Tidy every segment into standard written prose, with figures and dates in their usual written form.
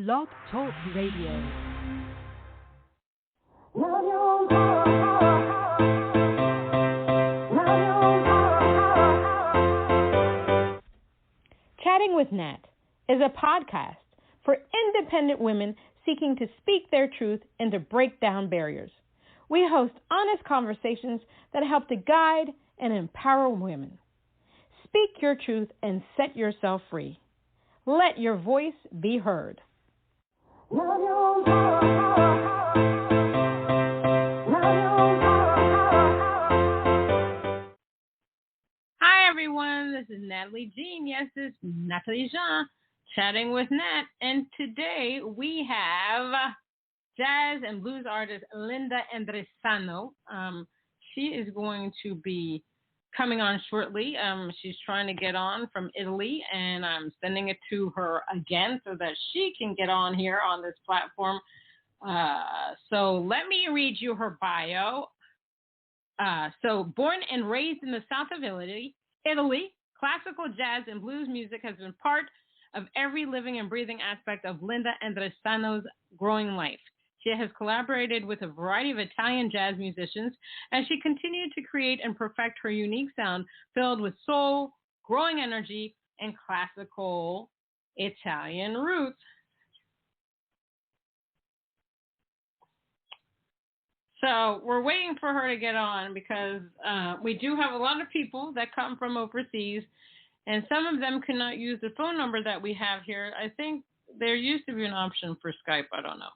Blog Talk Radio. Chatting with Nat is a podcast for independent women seeking to speak their truth and to break down barriers. We host honest conversations that help to guide and empower women. Speak your truth and set yourself free. Let your voice be heard. Hi, everyone. This is Natalie Jean. Yes, it's Natalie Jean, chatting with Nat. And today we have jazz and blues artist Linda Andresano. She is going to be coming on shortly. She's trying to get on from Italy, and I'm sending it to her again so that she can get on here on this platform. So let me read you her bio. So born and raised in the south of Italy, classical jazz and blues music has been part of every living and breathing aspect of Linda Andresano's growing life. She has collaborated with a variety of Italian jazz musicians as she continued to create and perfect her unique sound filled with soul, growing energy, and classical Italian roots. So we're waiting for her to get on because we do have a lot of people that come from overseas, and some of them cannot use the phone number that we have here. I think there used to be an option for Skype. I don't know.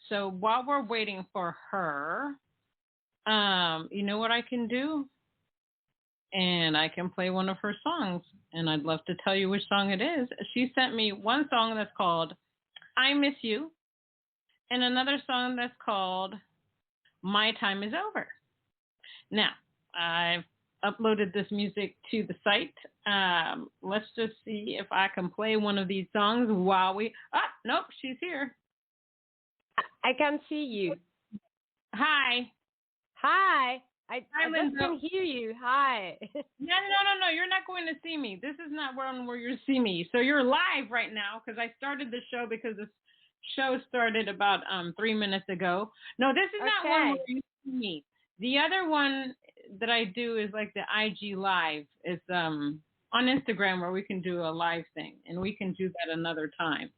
So while we're waiting for her, you know what I can do? And I can play one of her songs, and I'd love to tell you which song it is. She sent me one song that's called I Miss You, and another song that's called My Time Is Over. Now, I've uploaded this music to the site. Let's just see if I can play one of these songs while we... nope, she's here. I can see you. Hi. Hi. I just can hear you. Hi. No. You're not going to see me. This is not where you see me. So you're live right now because I started the show because this show started about 3 minutes ago. No, this is not one where you see me. The other one that I do is like the IG Live. It's on Instagram where we can do a live thing, and we can do that another time.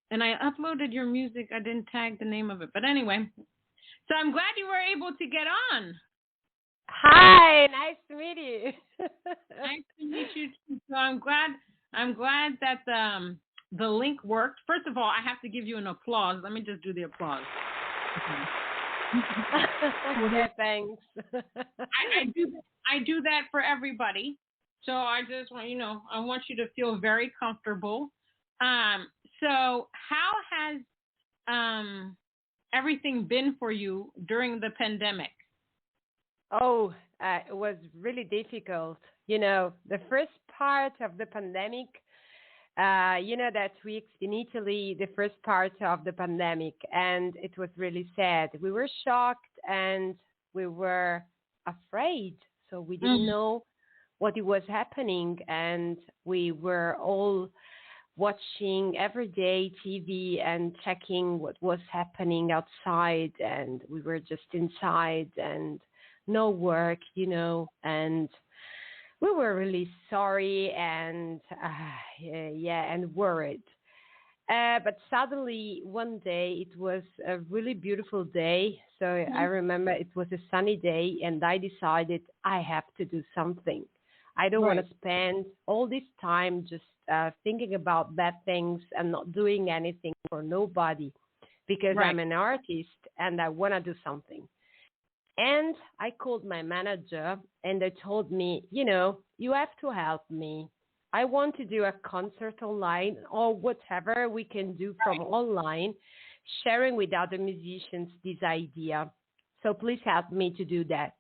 And I uploaded your music. I didn't tag the name of it. But anyway, so I'm glad you were able to get on. Hi, nice to meet you. Nice to meet you too. So I'm glad that the link worked. First of all, I have to give you an applause. Let me just do the applause. Okay, thanks. I do that for everybody. So I just want I want you to feel very comfortable. So how has everything been for you during the pandemic? Oh, it was really difficult. The first part of the pandemic, that week in Italy, the first part of the pandemic, and it was really sad. We were shocked and we were afraid. So we didn't know what it was happening, and we were all watching every day TV and checking what was happening outside, and we were just inside and no work, and we were really sorry and and worried. But suddenly one day it was a really beautiful day. So I remember it was a sunny day, and I decided I have to do something. I don't want to spend all this time just thinking about bad things and not doing anything for nobody, because I'm an artist and I want to do something. And I called my manager and they told me, you have to help me. I want to do a concert online or whatever we can do from online, sharing with other musicians this idea. So please help me to do that.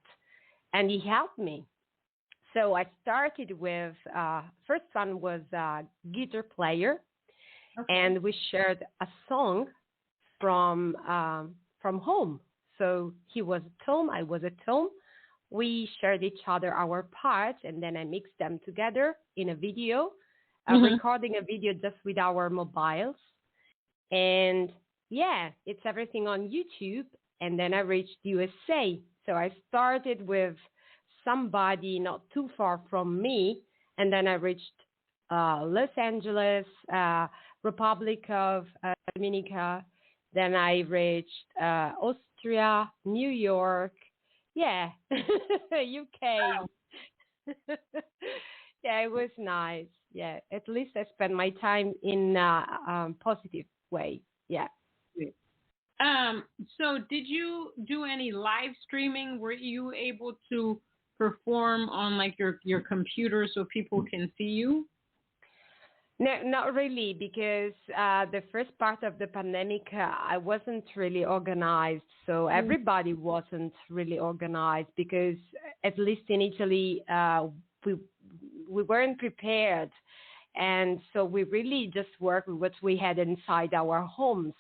And he helped me. So I started with, first one was a guitar player, and we shared a song from home. So he was at home, I was at home. We shared each other our parts, and then I mixed them together in a video recording a video just with our mobiles. And yeah, it's everything on YouTube. And then I reached USA. So I started with somebody not too far from me. And then I reached Los Angeles, Republic of Dominica. Then I reached Austria, New York. Yeah, UK. Yeah, it was nice. Yeah, at least I spent my time in a positive way. Yeah. So did you do any live streaming? Were you able to perform on like your computer so people can see you? No, not really, because the first part of the pandemic, I wasn't really organized. So everybody wasn't really organized because, at least in Italy, we weren't prepared. And so we really just worked with what we had inside our homes.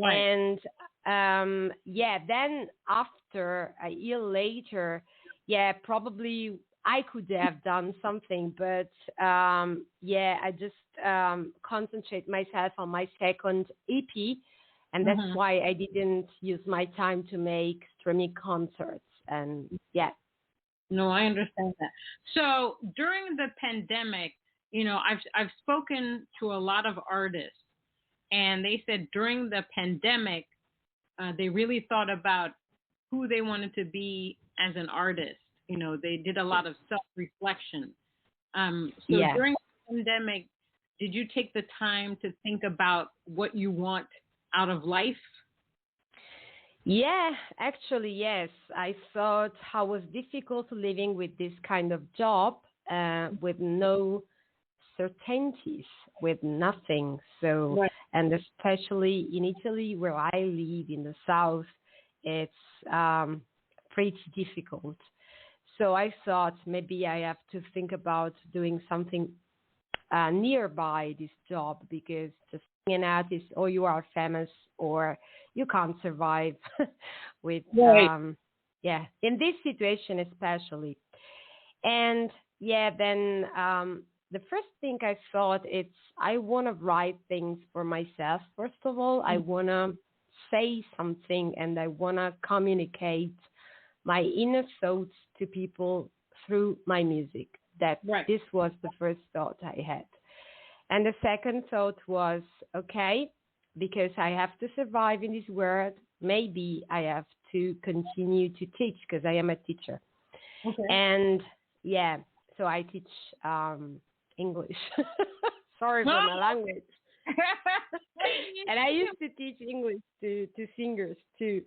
Right. And then after a year later, probably I could have done something, but I just concentrate myself on my second EP, and that's why I didn't use my time to make streaming concerts. And no, I understand that. So during the pandemic, I've spoken to a lot of artists, and they said during the pandemic, they really thought about who they wanted to be as an artist. They did a lot of self-reflection. During the pandemic, did you take the time to think about what you want out of life? Yeah, actually, yes. I thought how was difficult living with this kind of job, with no certainties, with nothing. So, and especially in Italy, where I live in the south, it's pretty difficult. So I thought maybe I have to think about doing something nearby this job, because just being an artist, or you are famous, or you can't survive with, in this situation especially. And then the first thing I thought, I want to write things for myself. First of all, I want to say something, and I want to communicate my inner thoughts to people through my music. This was the first thought I had. And the second thought was, okay, because I have to survive in this world, maybe I have to continue to teach, because I am a teacher. Okay. And so I teach English. Sorry for my language. And I used to teach English to singers too.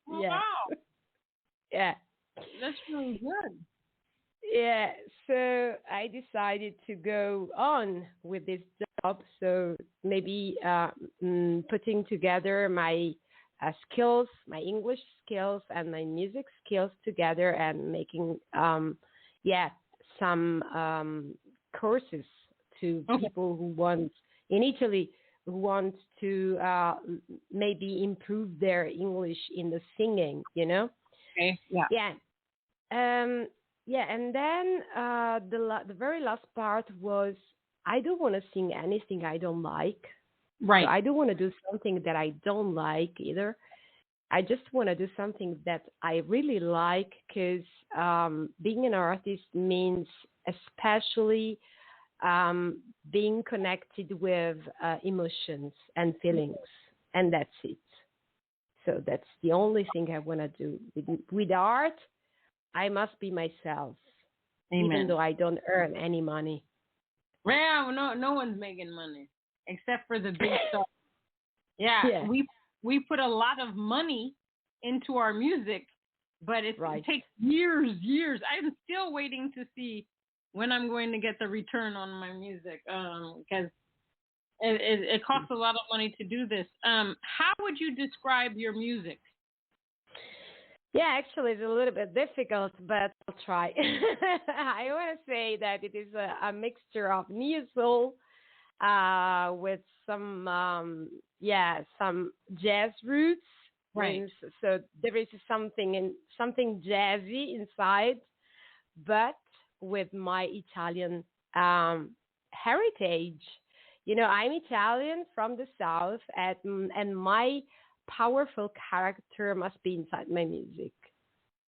Wow. Yeah. That's really good. Yeah, so I decided to go on with this job. So maybe putting together my skills, my English skills and my music skills together, and making some courses to people who want, in Italy, who want to maybe improve their English in the singing, Okay. Yeah. And then the very last part was, I don't want to sing anything I don't like. Right. So I don't want to do something that I don't like either. I just want to do something that I really like, because being an artist means especially being connected with emotions and feelings, and that's it. So that's the only thing I want to do. With art, I must be myself. Amen. Even though I don't earn any money. Well, no one's making money except for the big stuff. Yeah. We put a lot of money into our music, but it takes years. I'm still waiting to see when I'm going to get the return on my music, because it costs a lot of money to do this. How would you describe your music? Yeah, actually, it's a little bit difficult, but I'll try. I want to say that it is a mixture of neo soul with some jazz roots. Right. So there is something jazzy inside, but with my Italian heritage. I'm Italian from the South, and my powerful character must be inside my music.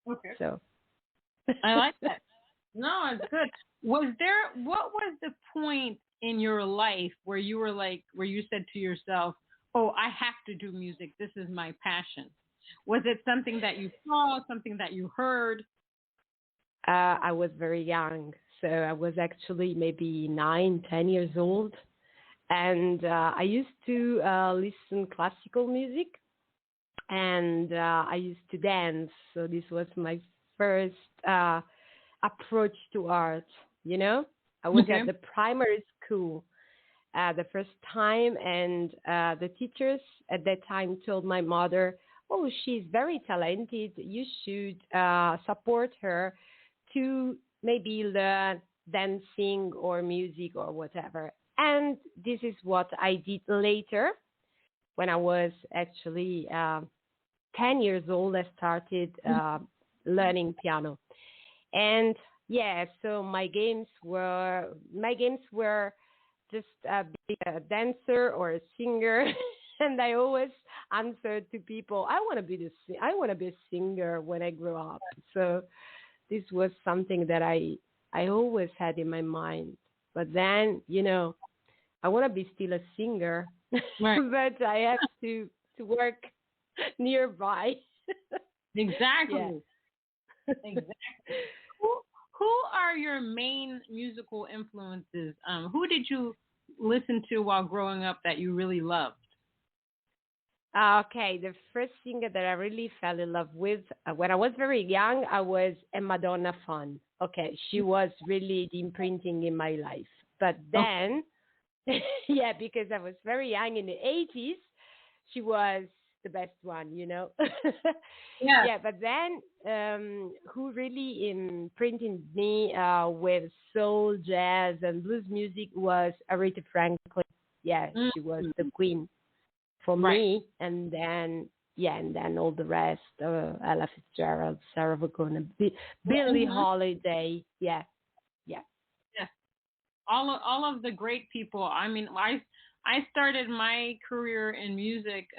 Okay. So I like that. No, it's good. What was the point in your life where you said to yourself, "Oh, I have to do music. This is my passion." Was it something that you saw, something that you heard? I was very young, so I was actually maybe 9, 10 years old, and I used to listen classical music, and I used to dance. So this was my first approach to art. I was Okay. at the primary school the first time, and the teachers at that time told my mother, "Oh, she's very talented. You should support her to maybe learn dancing or music or whatever." And this is what I did later. When I was actually 10 years old, I started learning piano. And yeah, so my games were just be a dancer or a singer. And I always answered to people, I want to be a singer when I grow up. So this was something that I always had in my mind. But then, I want to be still a singer, Right. but I have to work nearby. Exactly. Yeah. Exactly. Who are your main musical influences? Who did you listen to while growing up that you really loved? Okay, the first singer that I really fell in love with when I was very young, I was a Madonna fan. Okay, she was really the imprinting in my life. But then, yeah, because I was very young in the 80s, she was the best one. Yeah. Yeah, but then who really imprinted me with soul, jazz, and blues music was Aretha Franklin. Yeah, she was the queen for Right. me. And then, yeah, and then all the rest, Ella Fitzgerald, Sarah Vaughan, Billie Holiday. Yeah, yeah. Yeah. All of the great people. I mean, I started my career in music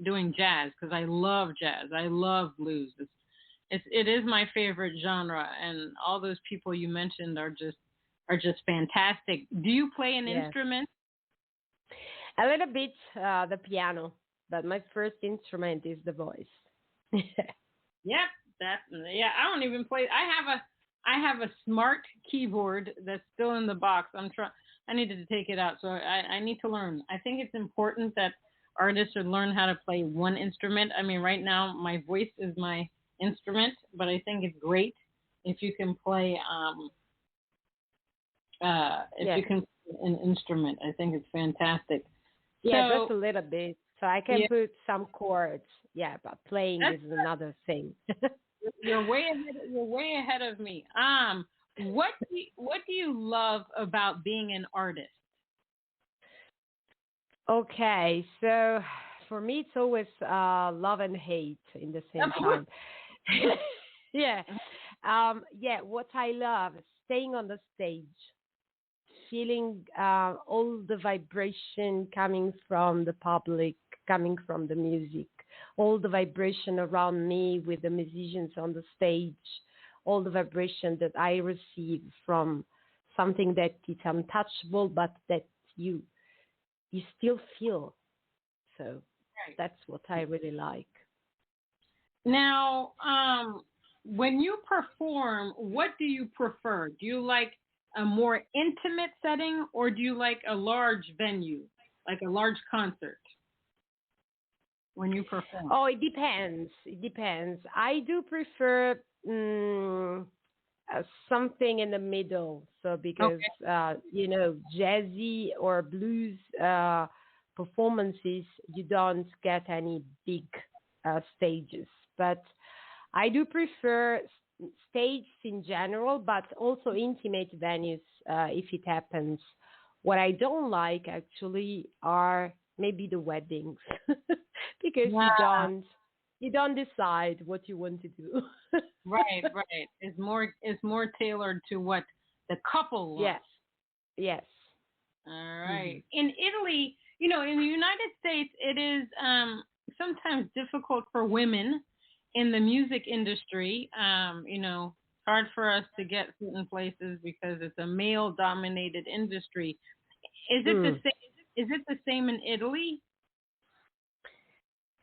doing jazz because I love jazz. I love blues. It is my favorite genre, and all those people you mentioned are just fantastic. Do you play an Yeah. instrument? A little bit the piano, but my first instrument is the voice. Yep, yeah. I don't even play. I have a smart keyboard that's still in the box. I needed to take it out, so I need to learn. I think it's important that artists should learn how to play one instrument. I mean, right now my voice is my instrument, but I think it's great if you can play if you can play an instrument. I think it's fantastic. Yeah, So just a little bit. So I can yeah, put some chords. Yeah, but playing that's is another thing. You're way ahead. You're way ahead of me. What do you love about being an artist? Okay, so for me, it's always love and hate in the same time. Yeah. Yeah, what I love is staying on the stage, feeling all the vibration coming from the public, coming from the music, all the vibration around me with the musicians on the stage, all the vibration that I receive from something that is untouchable, but that you still feel. So Right. that's what I really like. Now, when you perform, what do you prefer? Do you like a more intimate setting, or do you like a large venue, like a large concert, when you perform? Oh, it depends. It depends. I do prefer something in the middle. So because jazzy or blues performances, you don't get any big stages. But I do prefer stages in general, but also intimate venues if it happens. What I don't like actually are maybe the weddings because Yeah. you don't decide what you want to do. Right, right. It's more tailored to what the couple Yeah. wants. Yes. All right. In Italy, in the United States, it is sometimes difficult for women in the music industry. Hard for us to get certain places because it's a male-dominated industry. Is it the same? Is it the same in Italy?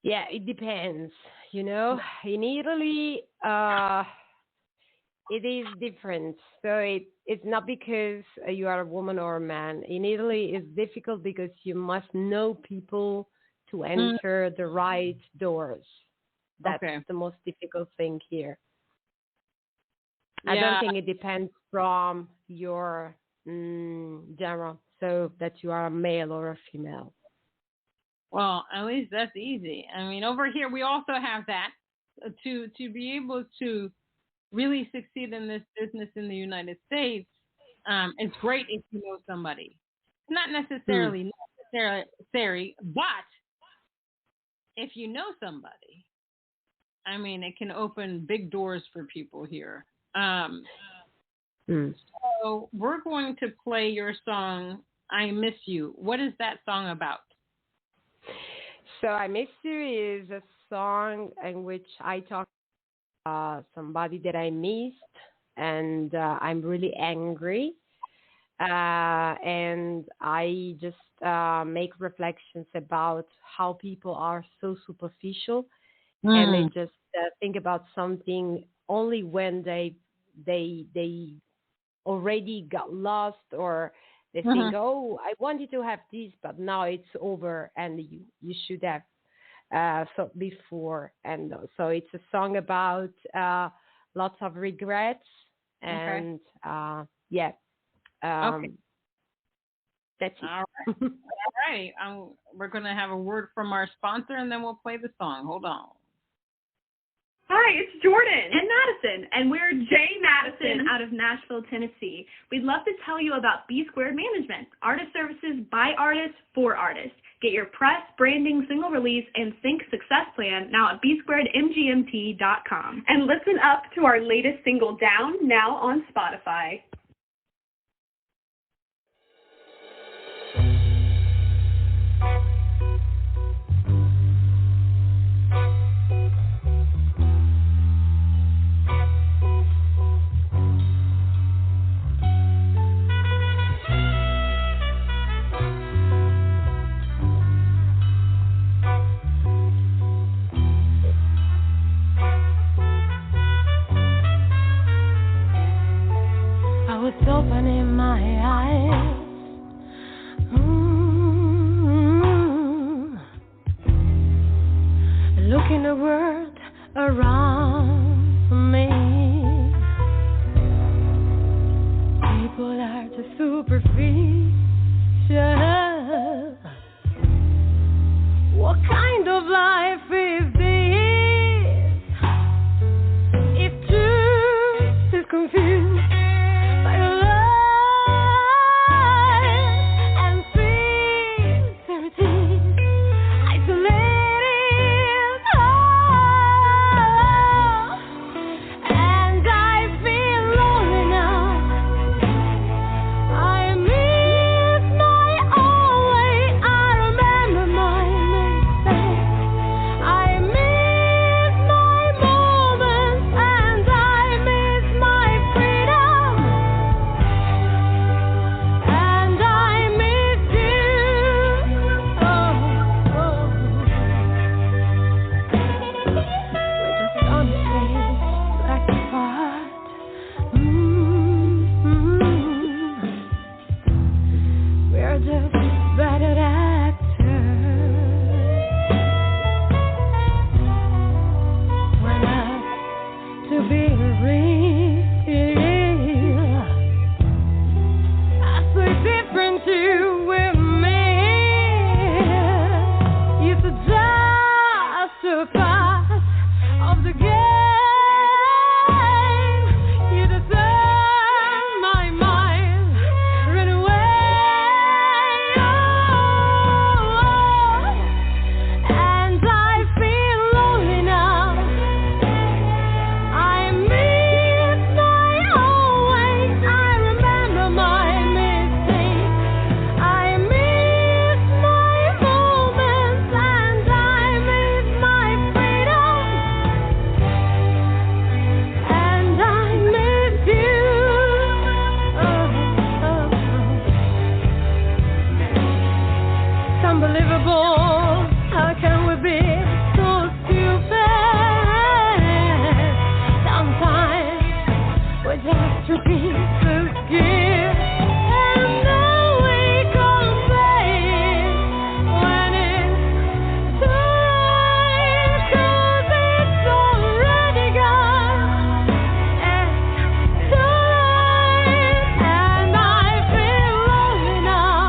Yeah, it depends. In Italy, it is different. So it's not because you are a woman or a man. In Italy, it's difficult because you must know people to enter the right doors. That's the most difficult thing here. Yeah. I don't think it depends from your genre, so that you are a male or a female. Well, at least that's easy. I mean, over here we also have that to be able to really succeed in this business in the United States. It's great if you know somebody. Not necessarily necessary, but if you know somebody, I mean, it can open big doors for people here. So we're going to play your song, I Miss You. What is that song about? So I Miss You is a song in which I talk somebody that I missed, and I'm really angry. And I just make reflections about how people are so superficial, and they just think about something only when they already got lost, or they think, oh, I wanted to have this, but now it's over, and you should have thought before. And so it's a song about lots of regrets, and that's it. All right. We're going to have a word from our sponsor, and then we'll play the song. Hold on. Hi, it's Jordan and Madison, and we're Jay Madison out of Nashville, Tennessee. We'd love to tell you about B Squared Management, artist services by artists for artists. Get your press, branding, single release, and sync success plan now at bsquaredmgmt.com. And listen up to our latest single, Down, now on Spotify. Opening my eyes, looking the world around me. People are too superficial. What kind of life is this? If truth is confused. unbelievable. How can we be so stupid? Sometimes we just to be forgive. And now we complain when it's too late, 'cause it's already gone. It's too late, and I feel lonely now.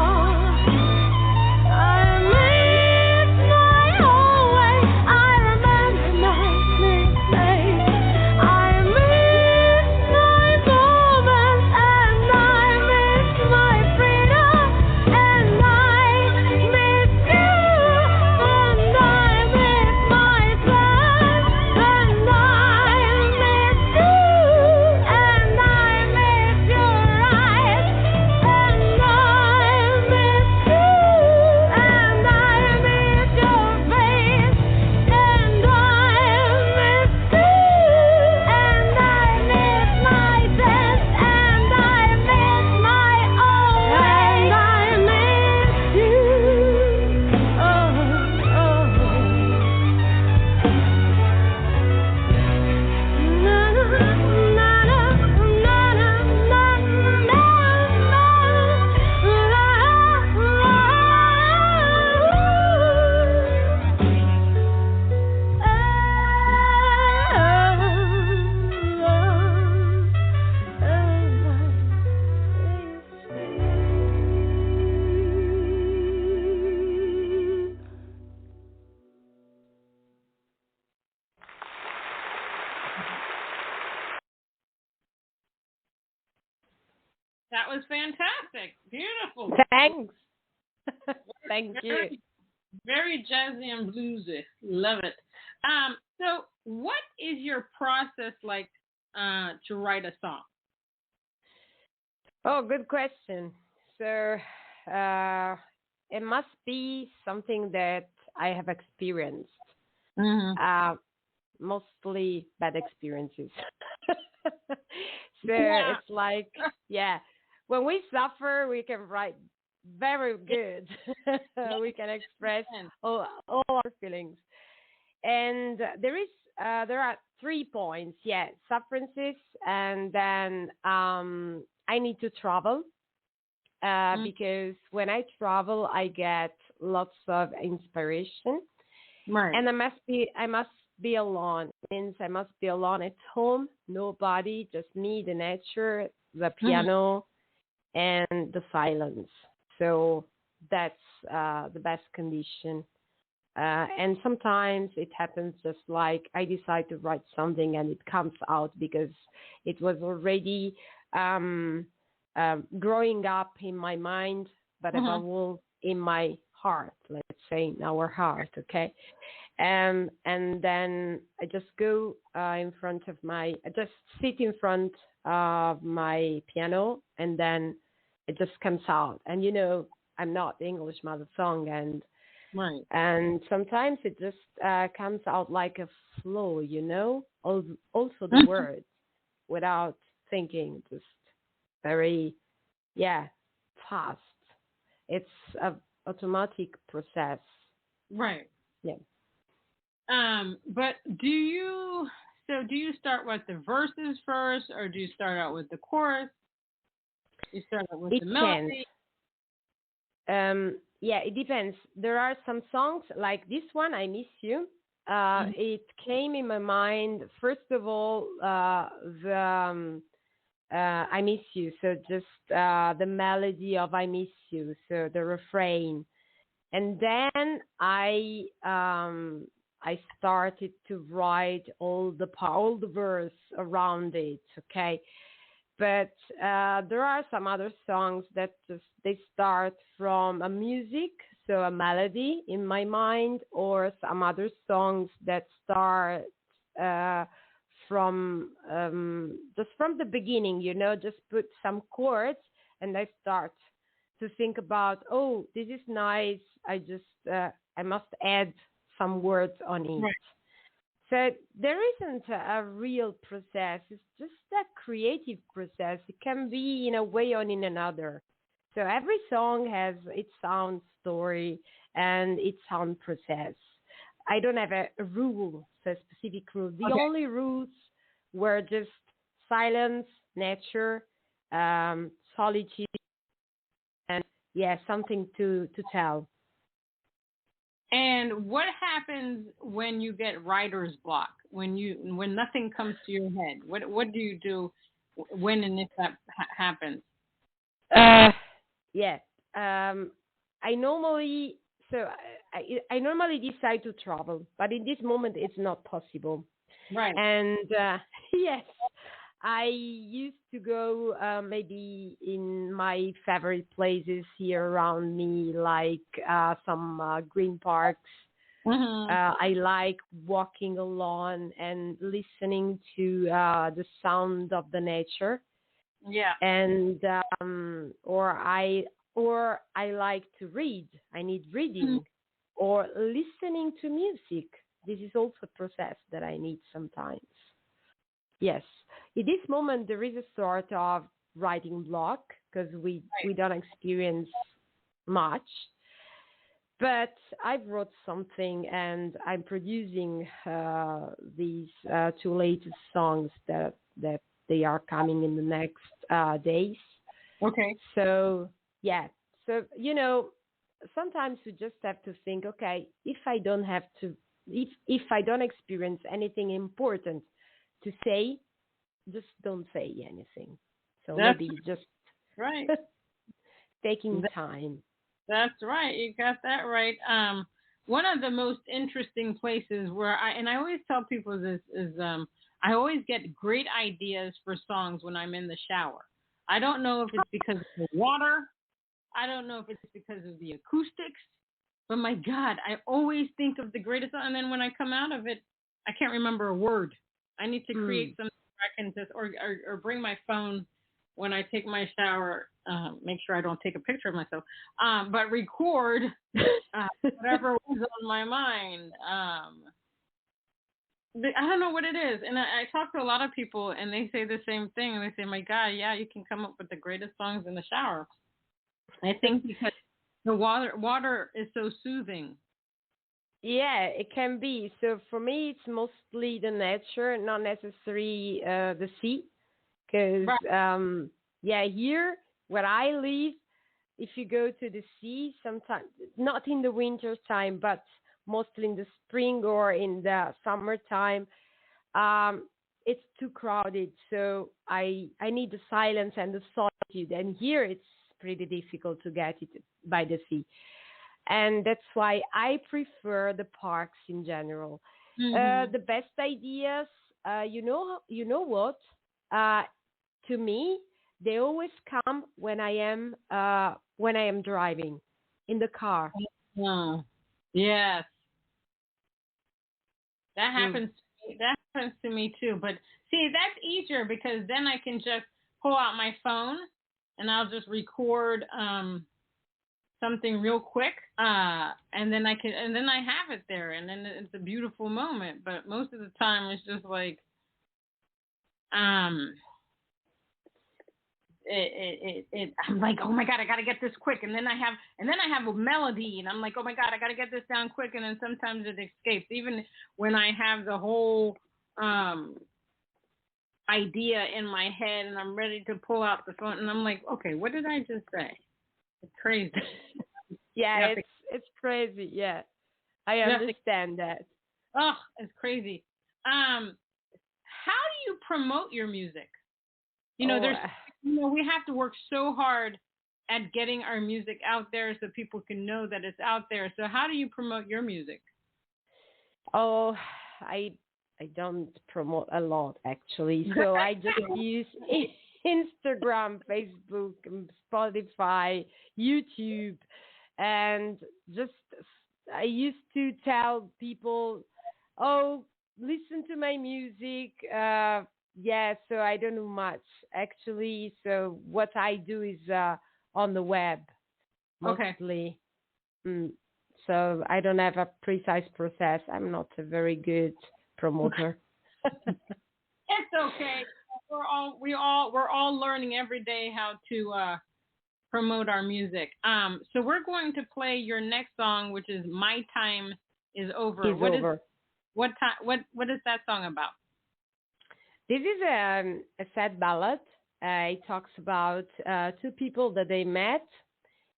I miss my own way. I remember my mistakes. I miss my moments, and I miss my freedom, and I miss you, and I miss myself, and I miss you, and I miss your eyes, and I miss you, and I miss your face, and I miss you, and I miss my sense, and I miss my own way, and I miss you. Oh, oh. Na na na na na That was fantastic. Beautiful. Thanks. Thank you. Very, very jazzy and bluesy. Love it. So what is your process like to write a song? Oh, good question. So it must be something that I have experienced. Mm-hmm. Mostly bad experiences. So Yeah. it's like, yeah, when we suffer, we can write very good. We can express all our feelings. And there are 3 points. Yeah, sufferances, and then I need to travel because when I travel, I get lots of inspiration. Right. And I must be alone. It means I must be alone at home, nobody, just me, the nature, the piano, and the silence. So that's the best condition. And sometimes it happens just like I decide to write something and it comes out because it was already growing up in my mind, but above all in my heart, let's say in our heart, okay? And then I just go I just sit in front of my piano, and then it just comes out. And I'm not English mother tongue, and Right. and sometimes it just comes out like a flow, also the words without thinking, just very, fast. It's a automatic process. Right. Yeah. But do you start with the verses first, or do you start out with the chorus? You start out with the melody? It depends. There are some songs like this one, I Miss You. It came in my mind, first of all, the I Miss You. So just the melody of I Miss You, so the refrain. And then I started to write all the verse around it, okay? But there are some other songs that they start from a music, so a melody in my mind, or some other songs that start from just from the beginning, just put some chords, and I start to think about, oh, this is nice. I must add some words on it. Right. So there isn't a real process. It's just a creative process. It can be in a way or in another. So every song has its own story and its own process. I don't have a rule, so a specific rule. The only rules were just silence, nature, solitude, and something to tell. And what happens when you get writer's block? When nothing comes to your head? What do you do when and if that happens? Yeah. I normally I normally decide to travel, but in this moment it's not possible. Right. And yes, I used to go maybe in my favorite places here around me, like some green parks. Mm-hmm. I like walking alone and listening to the sound of the nature. Yeah. And or I like to read. I need reading or listening to music. This is also a process that I need sometimes. Yes. In this moment, there is a sort of writing block because we don't experience much. But I wrote something and I'm producing these two latest songs that they are coming in the next days. Okay. So, yeah. So, sometimes we just have to think, okay, if I don't experience anything important to say, just don't say anything. So maybe just right. taking time. That's right. You got that right. One of the most interesting places where I always tell people this is I always get great ideas for songs when I'm in the shower. I don't know if it's because of the water. I don't know if it's because of the acoustics. But my God, I always think of the greatest song. And then when I come out of it, I can't remember a word. I need to create something where I can just, or bring my phone when I take my shower, make sure I don't take a picture of myself, but record whatever was on my mind. I don't know what it is. And I talk to a lot of people, and they say the same thing. They say, my God, yeah, you can come up with the greatest songs in the shower. I think because the water is so soothing. Yeah, it can be. So for me, it's mostly the nature, not necessarily the sea. Because, here where I live, if you go to the sea, sometimes, not in the winter time, but mostly in the spring or in the summertime, it's too crowded. So I need the silence and the solitude. And here it's pretty difficult to get it by the sea. And that's why I prefer the parks in general. The best ideas, you know what? To me, they always come when I am driving in the car. Yes, that happens. That happens to me too. But see, that's easier because then I can just pull out my phone and I'll just record something real quick, and then I have it there, and then it's a beautiful moment. But most of the time, it's just like I'm like, oh my God, I gotta get this quick, and then I have a melody, and I'm like, oh my God, I gotta get this down quick, and then sometimes it escapes, even when I have the whole idea in my head, and I'm ready to pull out the phone, and I'm like, okay, what did I just say? It's crazy. Yeah, it's crazy. Yeah, I understand that. Oh, it's crazy. How do you promote your music? We have to work so hard at getting our music out there so people can know that it's out there. So how do you promote your music? Oh, I don't promote a lot actually. So I just use Instagram, Facebook, Spotify, YouTube, and just I used to tell people, oh, listen to my music. So I don't know much actually. So what I do is on the web mostly. Okay. So I don't have a precise process. I'm not a very good promoter. It's okay. We're all learning every day how to promote our music. So we're going to play your next song, which is "My Time Is Over." What is that song about? This is a sad ballad. It talks about two people that they met,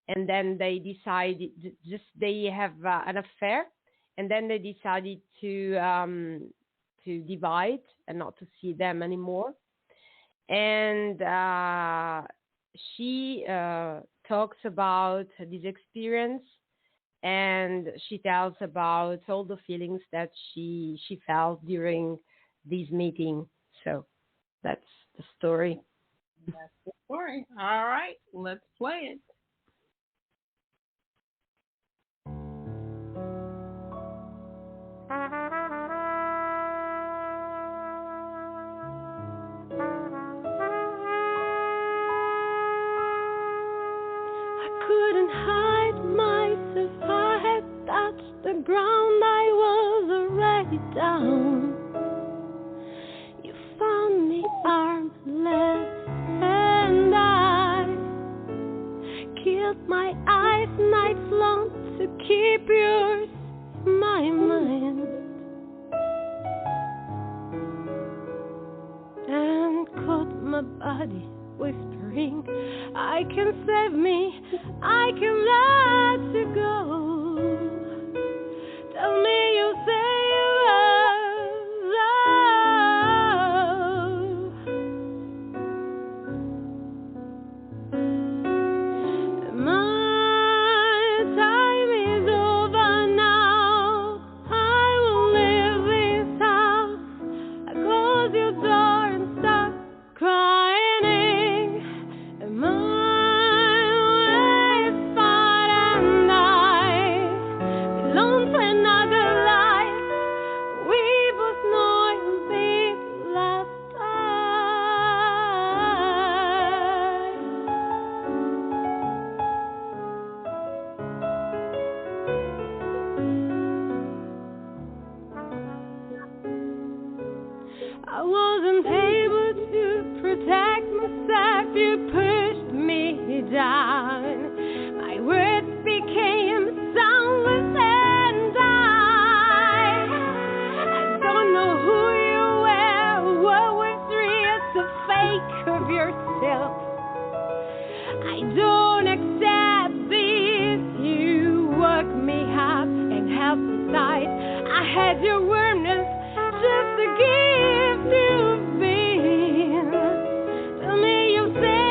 and then they decided they have an affair, and then they decided to divide and not to see them anymore. And she talks about this experience, and she tells about all the feelings that she felt during this meeting. So that's the story. That's the story. All right, let's play it. Couldn't hide myself, I had touched the ground, I was already down. You found me armless, and I killed my eyes nights long to keep yours in my mind, and caught my body whispering, I can save me, I can let you go. Tell me you say you love. My time is over now, I will leave this house. I close your door and start crying. I wasn't able to protect myself, you pushed me down. My words became soundless, and I don't know who you were, what was real, so fake of yourself. I don't accept this, you woke me up and helped me fight. I had your warmness just to give to me. Tell me you still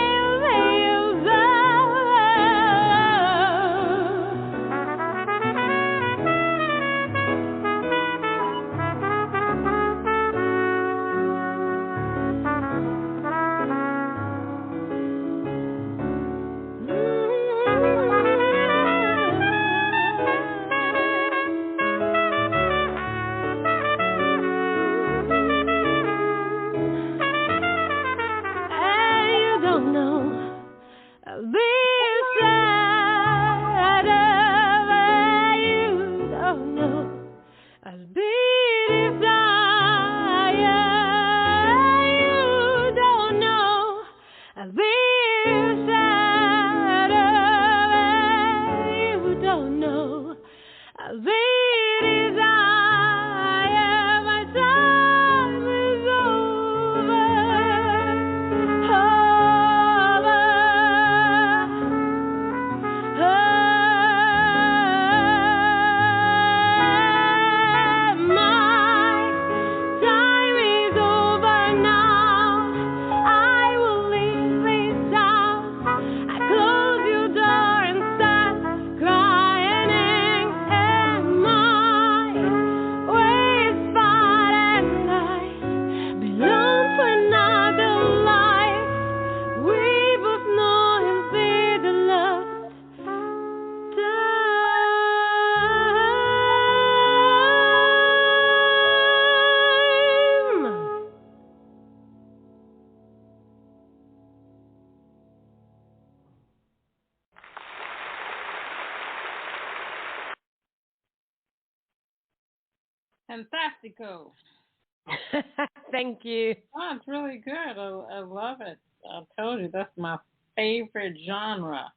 Fantastico. Thank you. Oh, it's really good. I love it. I told you that's my favorite genre.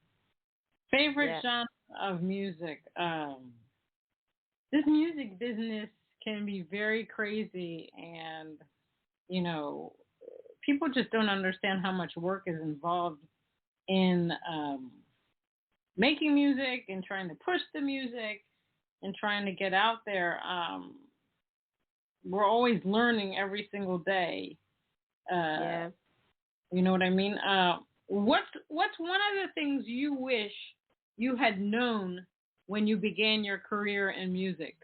Favorite genre of music. This music business can be very crazy, and you know, people just don't understand how much work is involved in making music and trying to push the music and trying to get out there. We're always learning every single day. You know what I mean? What's one of the things you wish you had known when you began your career in music?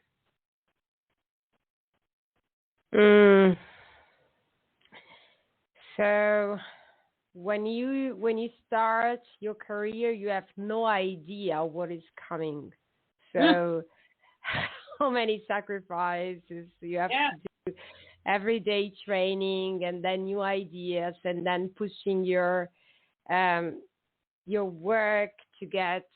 So when you start your career, you have no idea what is coming. So how many sacrifices you have to do, everyday training, and then new ideas, and then pushing your work to get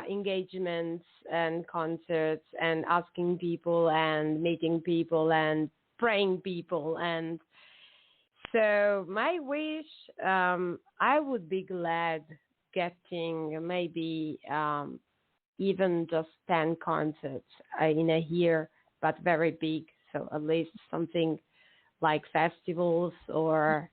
engagements and concerts, and asking people and meeting people and praying people. And so my wish, I would be glad getting maybe even just 10 concerts in a year, but very big. So at least something like festivals or,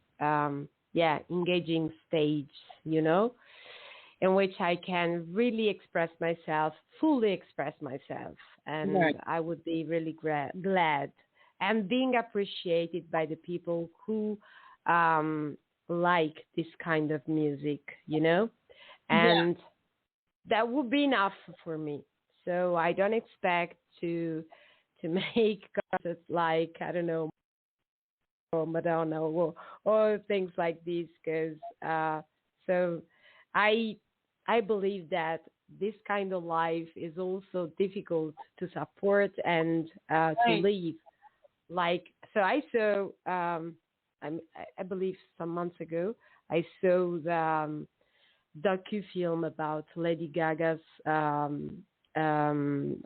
engaging stage, in which I can really express myself, fully express myself. And I would be really glad. And being appreciated by the people who like this kind of music, and that would be enough for me. So I don't expect to make concerts like, I don't know, or Madonna or things like this, because so I believe that this kind of life is also difficult to support and to live. Like, so I saw, I believe some months ago, I saw the docu-film about Lady Gaga's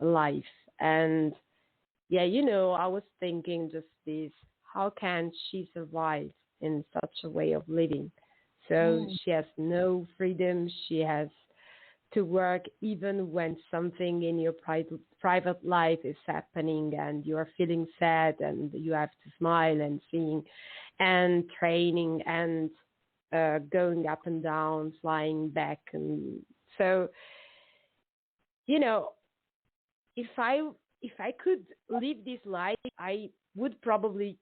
life. And I was thinking just this, how can she survive in such a way of living? So she has no freedom. She has to work even when something in your private life is happening and you are feeling sad, and you have to smile and sing and training and going up and down, flying back. And so, if I could live this life, I would probably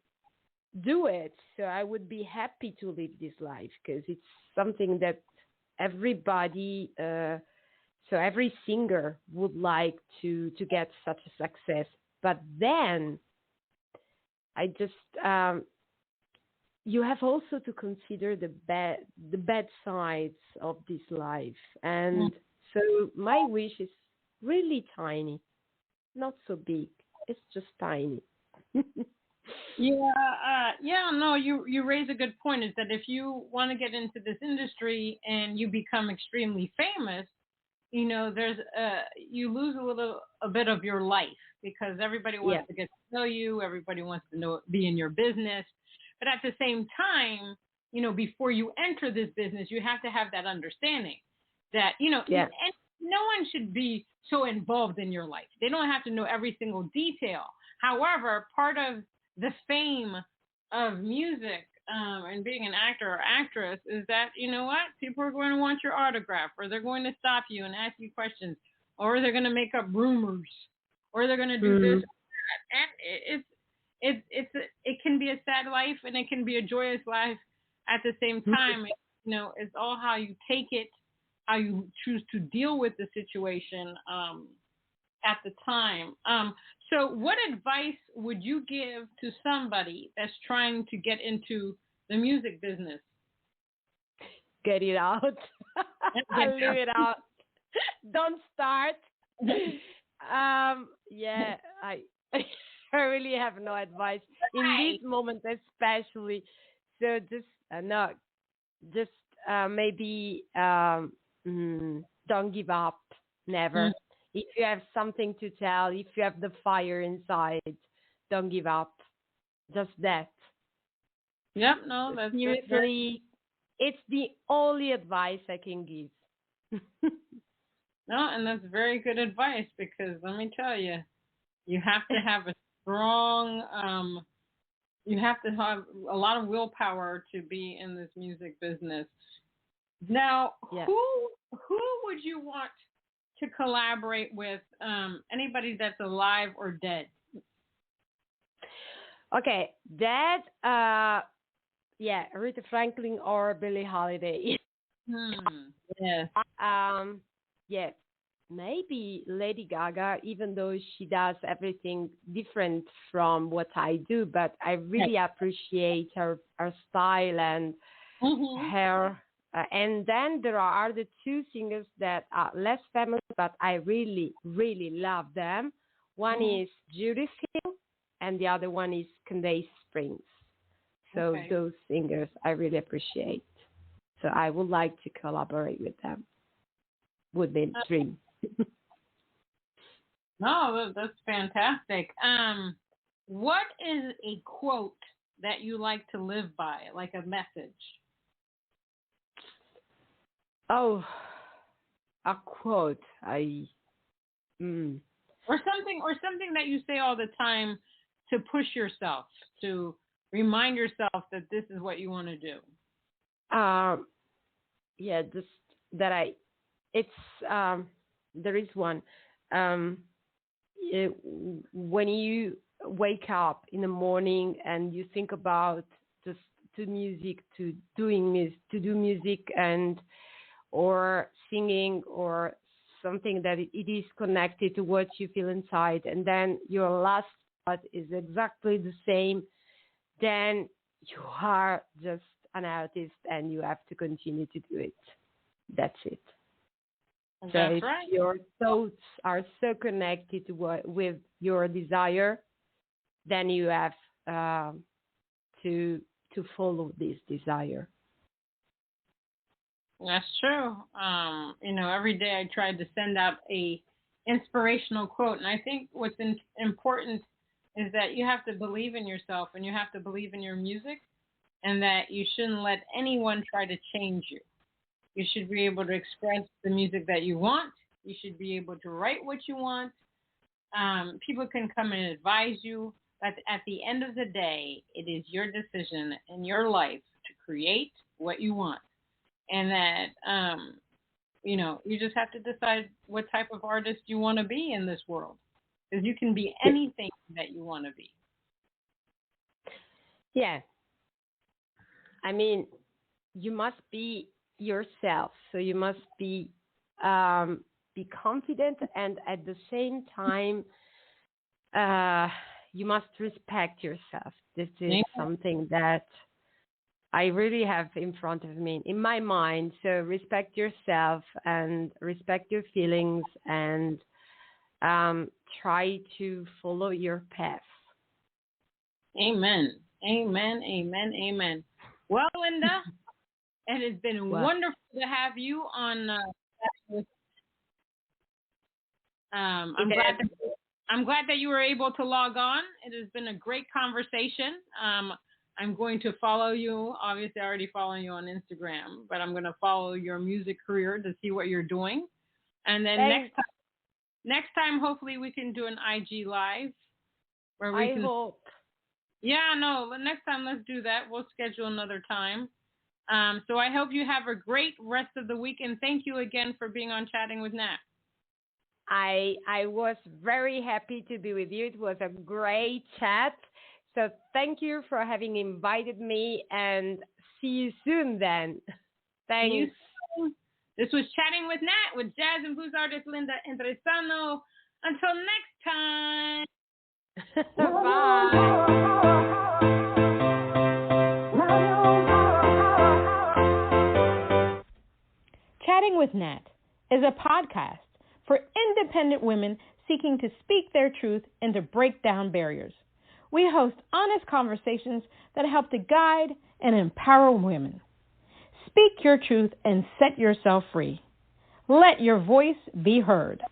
do it. So I would be happy to live this life, because it's something that everybody, so every singer would like to get such a success. But then I just, you have also to consider the bad sides of this life. And so my wish is really tiny, not so big. It's just tiny. No, you raise a good point, is that if you want to get into this industry and you become extremely famous, there's you lose a bit of your life, because everybody wants to get to know you, everybody wants to be in your business. But at the same time, before you enter this business, you have to have that understanding that, and no one should be so involved in your life. They don't have to know every single detail. However, part of the fame of music and being an actor or actress is that, people are going to want your autograph, or they're going to stop you and ask you questions, or they're going to make up rumors, or they're going to do this or that. And it can be a sad life, and it can be a joyous life at the same time. It's all how you take it, how you choose to deal with the situation at the time. So what advice would you give to somebody that's trying to get into the music business? Get it out. Leave it out. Don't start. I really have no advice in this moment, especially. So just maybe don't give up. Never. If you have something to tell, if you have the fire inside, don't give up. Just that. Yep. No, that's seriously it's the only advice I can give. No, and that's very good advice because let me tell you, you have to have a strong, you have to have a lot of willpower to be in this music business. Now, Yeah. who would you want to collaborate with? Anybody that's alive or dead? Okay, that yeah, Aretha Franklin or Billie Holiday. Yes. Yeah, maybe Lady Gaga, even though she does everything different from what I do, but I really appreciate her style and her. And then there are the two singers that are less famous, but I really, really love them. One is Judith Hill, and the other one is Candace Springs. So those singers I really appreciate. So I would like to collaborate with them. Would be a dream. No, that's fantastic. What is a quote that you like to live by, like a message? Oh, a quote. Or something that you say all the time to push yourself, to remind yourself that this is what you want to do. Yeah, just that there is one. When you wake up in the morning and you think about just to do music and or singing or something that it is connected to what you feel inside, and then your last thought is exactly the same, then you are just an artist and you have to continue to do it. That's it. That's so if right. your thoughts are so connected with your desire, then you have to follow this desire. That's true. Every day I try to send out a inspirational quote, and I think what's important is that you have to believe in yourself and you have to believe in your music, and that you shouldn't let anyone try to change you. You should be able to express the music that you want. You should be able to write what you want. People can come and advise you, but at the end of the day, it is your decision in your life to create what you want. And that, you just have to decide what type of artist you want to be in this world. Because you can be anything that you want to be. Yeah. I mean, you must be yourself. So you must be confident, and at the same time, you must respect yourself. This is something that I really have in front of me, in my mind. So respect yourself and respect your feelings, and try to follow your path. Amen. Amen. Amen. Amen. Well, Linda, it has been wonderful to have you on. I'm glad that you were able to log on. It has been a great conversation. I'm going to follow you. Obviously, I already follow you on Instagram, but I'm going to follow your music career to see what you're doing. And then next time, hopefully, we can do an IG live where we can. Hope. Yeah, no. Next time, let's do that. We'll schedule another time. So I hope you have a great rest of the week, and thank you again for being on Chatting with Nat. I was very happy to be with you. It was a great chat. So thank you for having invited me, and see you soon then. Thanks. See you soon. This was Chatting with Nat with jazz and blues artist Linda Andresano. Until next time. Bye. Chatting with Nat is a podcast for independent women seeking to speak their truth and to break down barriers. We host honest conversations that help to guide and empower women. Speak your truth and set yourself free. Let your voice be heard.